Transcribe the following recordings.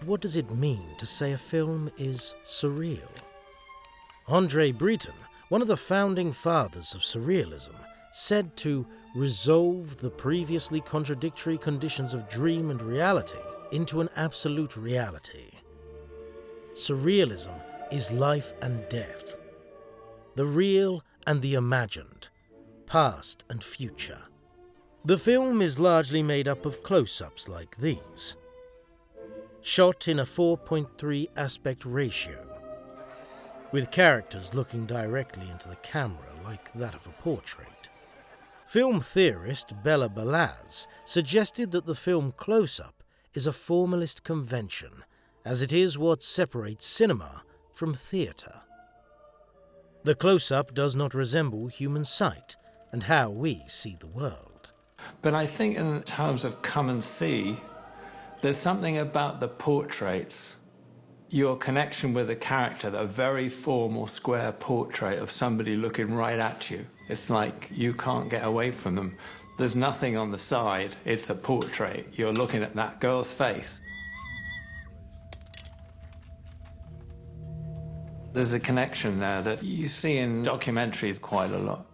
What does it mean to say a film is surreal? André Breton, one of the founding fathers of surrealism, said to resolve the previously contradictory conditions of dream and reality into an absolute reality. Surrealism is life and death, the real and the imagined, past and future. The film is largely made up of close-ups like these, shot in a 4.3 aspect ratio, with characters looking directly into the camera like that of a portrait. Film theorist Bella Balaz suggested that the film close-up is a formalist convention, as it is what separates cinema from theatre. The close-up does not resemble human sight and how we see the world. But I think in terms of come and see, there's something about the portraits, your connection with a character, a very formal square portrait of somebody looking right at you. It's like you can't get away from them. There's nothing on the side, it's a portrait. You're looking at that girl's face. There's a connection there that you see in documentaries quite a lot.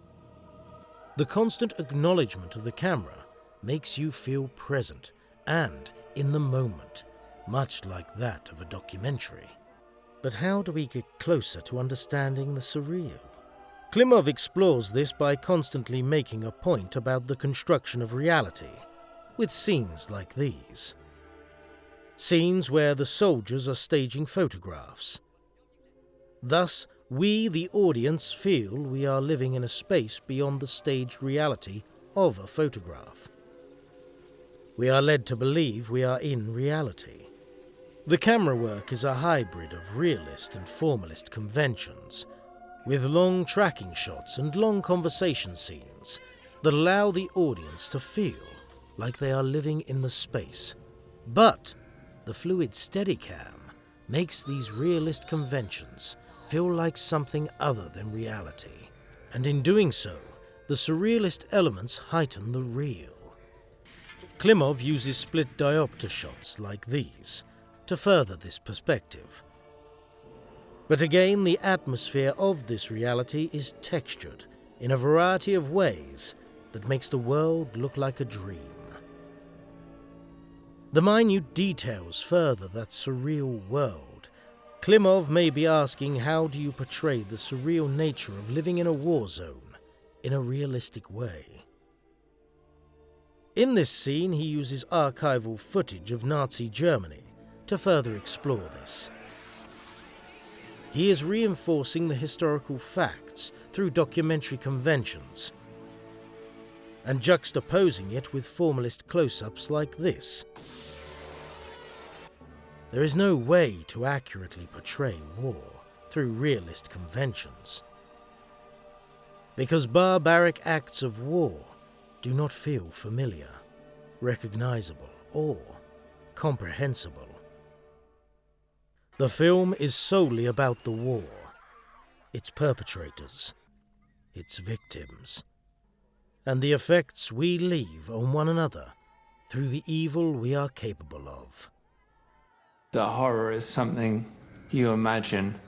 The constant acknowledgement of the camera makes you feel present and in the moment, much like that of a documentary. But how do we get closer to understanding the surreal? Klimov explores this by constantly making a point about the construction of reality, with scenes like these. Scenes where the soldiers are staging photographs. Thus, we, the audience, feel we are living in a space beyond the staged reality of a photograph. We are led to believe we are in reality. The camera work is a hybrid of realist and formalist conventions, with long tracking shots and long conversation scenes that allow the audience to feel like they are living in the space. But the fluid Steadicam makes these realist conventions feel like something other than reality, and in doing so, the surrealist elements heighten the real. Klimov uses split diopter shots like these to further this perspective. But again, the atmosphere of this reality is textured in a variety of ways that makes the world look like a dream. The minute details further that surreal world. Klimov may be asking, how do you portray the surreal nature of living in a war zone in a realistic way? In this scene, he uses archival footage of Nazi Germany to further explore this. He is reinforcing the historical facts through documentary conventions and juxtaposing it with formalist close-ups like this. There is no way to accurately portray war through realist conventions, because barbaric acts of war do not feel familiar, recognizable, or comprehensible. The film is solely about the war, its perpetrators, its victims, and the effects we leave on one another through the evil we are capable of. The horror is something you imagine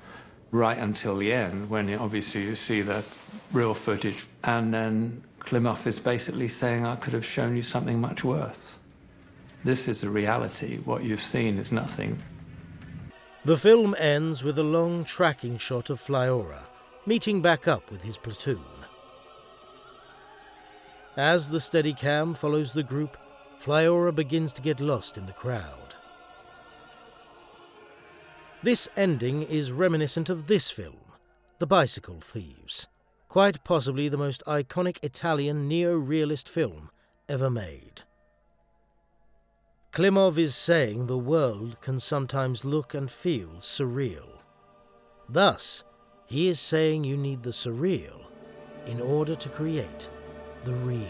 right until the end, when obviously you see the real footage, and then Klimov is basically saying, I could have shown you something much worse. This is the reality. What you've seen is nothing. The film ends with a long tracking shot of Flyora meeting back up with his platoon. As the Steadicam follows the group, Flyora begins to get lost in the crowd. This ending is reminiscent of this film, The Bicycle Thieves, quite possibly the most iconic Italian neo-realist film ever made. Klimov is saying the world can sometimes look and feel surreal. Thus, he is saying you need the surreal in order to create the real.